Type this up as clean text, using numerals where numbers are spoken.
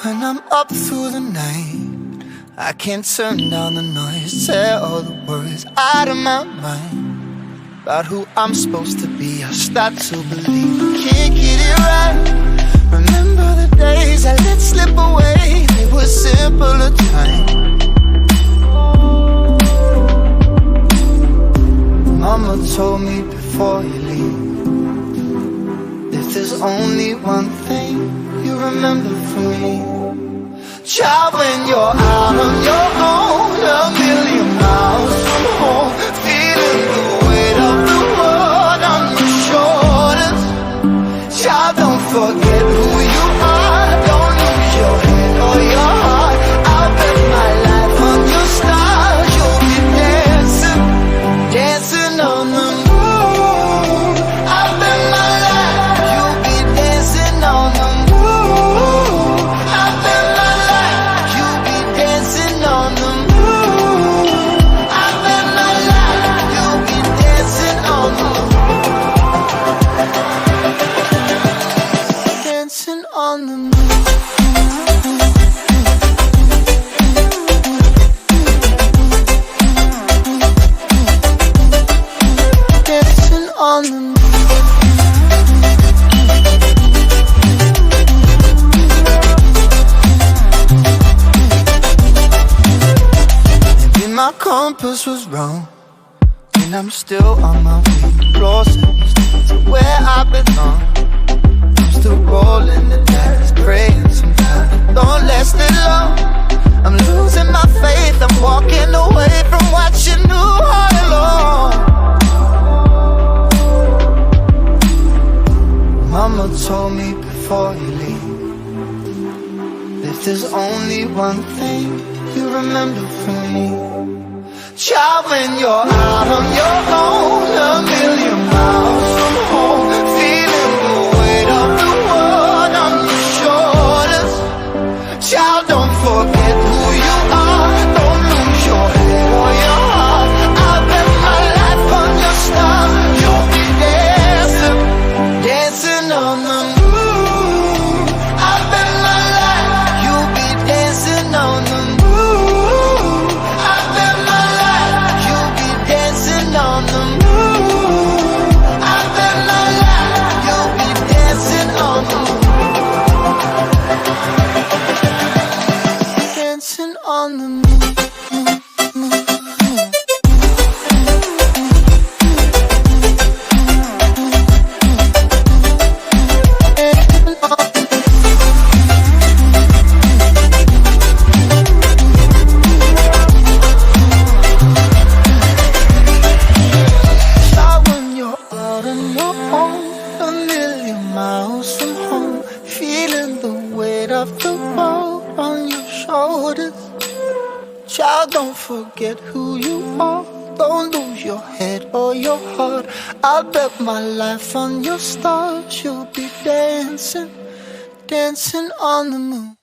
When I'm up through the night, I can't turn down the noise. Tear all the worries out of my mind about who I'm supposed to be. I start to believe I can't get it right. Remember the days I let slip away. They were simpler times. Mama told me before you leave, if there's only one thing you remember from me, child, when you're out on your own, a million miles from home, feeling the weight of the world on your shoulders. Child, don't forget who you are. Don't lose your head or your heart. I'll bet my life on your stars. You'll be dancing, dancing on the moon. I'll bet my life you'll be dancing on the moon. I'll bet my life you'll be dancing on the moon. I'll bet my life you'll be dancing on the moon. Dancing on the moon. Dancing on the moon. Maybe my compass was wrong, and I'm still on my way, closer to where I belong. I'm still rolling the dice, praying sometimes it don't last it long. I'm losing my faith, I'm walking away from what you knew all along. Mama told me before you leave, if there's only one thing you remember from me, child, when you're out on your own, a million miles from home, feeling the weight of the world on your shoulders. Child, don't forget who you are. Don't lose your head or your heart. I'll bet my life on your star. You'll be dancing, dancing on the moon. I'll bet my life you'll be dancing on the moon. I'll bet my life you'll be dancing on the moon. I'll bet my life you'll be dancing on the moon. Dancing on the moon. Child, when you're out on your own, a million miles from home, feeling the weight of the world on your shoulders. Child, don't forget who you are. Don't lose your head or your heart. I'll bet my life on your stars. You'll be dancing, dancing on the moon.